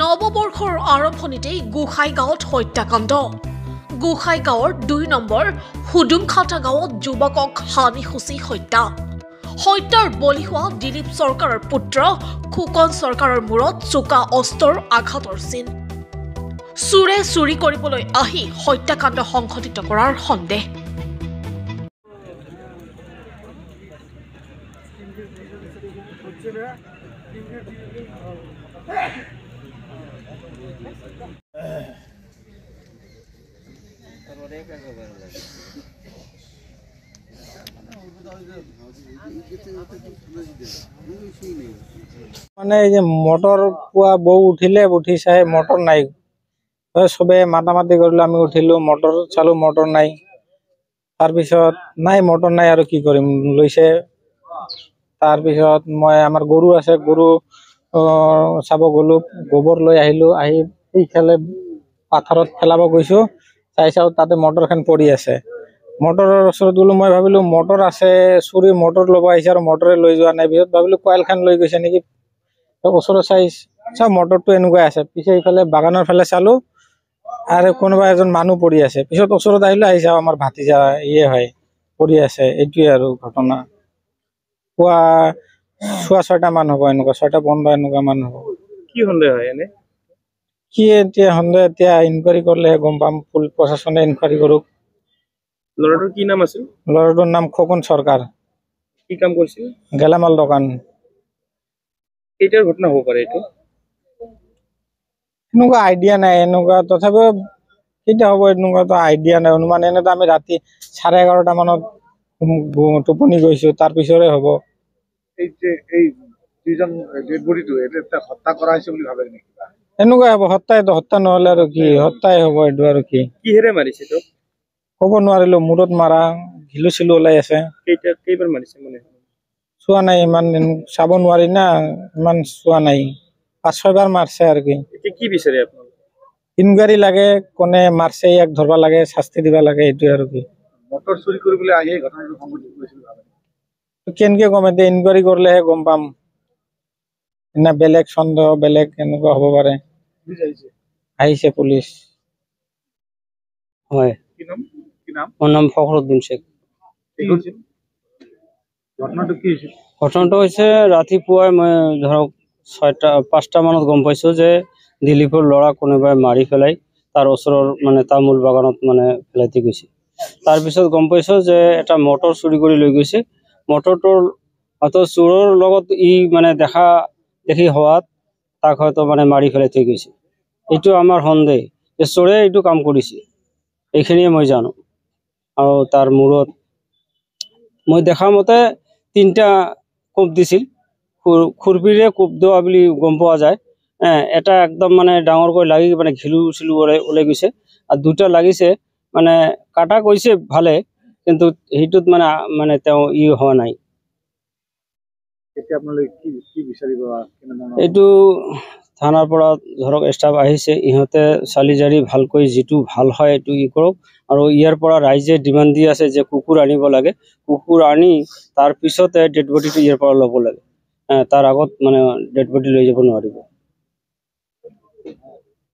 নৱবৰ্ষৰ আৰম্ভণিতেই গোসাইগাঁৱত হত্যাকাণ্ড। গোসাইগাঁৱৰ ২ নম্বৰ হুডুমখাটা গাঁৱত যুৱকক হানিসূচী হত্যা। হত্যাৰ বলি হোৱা দিলীপ চৰকাৰৰ পুত্ৰ খোকন চৰকাৰৰ মূৰত চোকা অস্ত্ৰৰ আঘাতৰ চিন। চোৰে চুৰি কৰিবলৈ আহি হত্যাকাণ্ড সংঘটিত কৰাৰ সন্দেহ। মানে এই যে মটৰ পুৱা বৌ উঠিলে, উঠি চাই মটৰ নাই, সবে মাতামাতি কৰিলো, আমি উঠিলো, মটৰ চালো, মটৰ নাই। তাৰপিছত নাই মটৰ নাই আৰু কি কৰিম, লৈছে। তাৰপিছত মই আমাৰ গৰু আছে, গৰু চাব গলো, গোবৰ লৈ আহিলো, আহি এইফালে পাথৰত পেলাব গৈছো, চাই চাও তাতে মটৰখন পৰি আছে। মটৰৰ ওচৰত গলো, মই ভাবিলো মটৰ আছে, চুৰি মটৰ ল'ব আহিছে আৰু মটৰে লৈ যোৱা নাই। পিছত ভাবিলো কইলখন লৈ গৈছে নেকি, ওচৰত চাই চাও মটৰটো এনেকুৱাই আছে। পিছে ইফালে বাগানৰ ফালে চালো আৰু কোনোবা এজন মানুহ পৰি আছে। পিছত ওচৰত আহিলো, আহি চাও আমাৰ ভাতিজা ইয়ে হয় পৰি আছে। এইটোৱে আৰু ঘটনা। পুৱা 6:30 মান হ'ব, এনেকুৱা 6:15 এনেকুৱা মান হ'ব। কি সন্দেহ হয় এনে? কি এতিয়া সন্দেহ, এতিয়া ইনকুৱাৰী কৰিলেহে গম পাম। প্ৰশাসনে ইনকুৱাৰী কৰক। ল'ৰাটোৰ কি নাম আছিল? ল'ৰাটোৰ নাম খোকন চৰকাৰ। কি কাম কৰিছিল? গেলামাল দোকান। কেইটাৰ ঘটনা হ'ব পাৰে এইটো? এনেকুৱা আইডিয়া নাই, এনেকুৱা তথাপিও কেতিয়া হ'ব এনেকুৱাতো আইডিয়া নাই, অনুমান। এনেতো আমি ৰাতি 11:30 মানত টোপনি গৈছো, তাৰ পিছৰে হ'ব। এই যে এই দুজন ডেড বডিটো এটা হত্যা কৰা হৈছে বুলি ভাবে নেকি? এনেকুৱাই হ'ব, হত্যাইতো। হত্যা নহলে আৰু কি, হত্যাই হ'ব এইটো। আৰু কি কিহেৰে মাৰিছে তোক? ক'ব নোৱাৰিলো, মূৰত মাৰা, ঘিলু চিলু ওলাই আছে। কেইবাৰ মাৰিছে মানে? চোৱা নাই, ইমান চাব নোৱাৰি না, ইমান চোৱা নাই। 5-6 বাৰ মাৰছে আৰু কি। এতিয়া কি বিচাৰে আপোনালোকে? ইনকুৱাৰী লাগে, কোনে মাৰছে ইয়াক ধৰবা লাগে, শাস্তি দিবা লাগে, এইটোৱে আৰু কি। মটৰ চুৰি কৰিবলৈ আহি ঘটনাটো সংঘটিত হৈছিল ভাবে? কেনেকে গম, এতিয়া ইনকুৱাৰী কৰিলেহে গম পাম। না বেলেগ সন্দেহ, বেলেগ এনেকুৱা হ'ব পাৰে। আহিছে পুলিচ। হয়, কি নাম? মোৰ নাম ফখৰুদ্দিন শেখ। ঘটনাটো কি হৈছিল? ঘটনাটো হৈছে ৰাতিপুৱাই মই ধৰক 5টা মানত গম পাইছো যে দিলীপৰ ল'ৰা কোনোবাই মাৰি পেলাই তাৰ ওচৰৰ মানে তামোল বাগানত মানে পেলাইতে গৈছে। তাৰপিছত গম পাইছো যে এটা মটৰ চুৰি কৰি লৈ গৈছে। মটৰটোৰ হয়তো চোৰৰ লগত মানে দেখি হোৱাত তাক হয়তো মানে মাৰি পেলাই থৈ গৈছে। এইটো আমাৰ সন্দেহ যে চোৰে এইটো কাম কৰিছে, এইখিনিয়ে মই জানো। আৰু তাৰ মূৰত মই দেখা মতে 3টা কোপ দিছিল, খুৰপিৰে কোপ দিয়া বুলি গম পোৱা যায়। এটা একদম মানে ডাঙৰকৈ লাগি মানে ঘিলু চিলু ওলাই গৈছে, আৰু 2টা লাগিছে মানে কাটা গৈছে ভালে, কিন্তু সেইটোত মানে তেওঁ হোৱা নাই। এতিয়া আপোনালোকে কি বিচাৰিব? এইটো থানাৰ পৰা ধৰক ষ্টাফ আহিছে, ইহঁতে চালি জাৰি ভালকৈ যিটো ভাল হয় এইটো কৰক। আৰু ইয়াৰ পৰা ৰাইজে ডিমাণ্ড দি আছে যে কুকুৰ আনিব লাগে, কুকুৰ আনি তাৰ পিছতে ডেড বডিটো ইয়াৰ পৰা ল'ব লাগে। তাৰ আগত মানে ডেড বডি লৈ যাব নোৱাৰিব।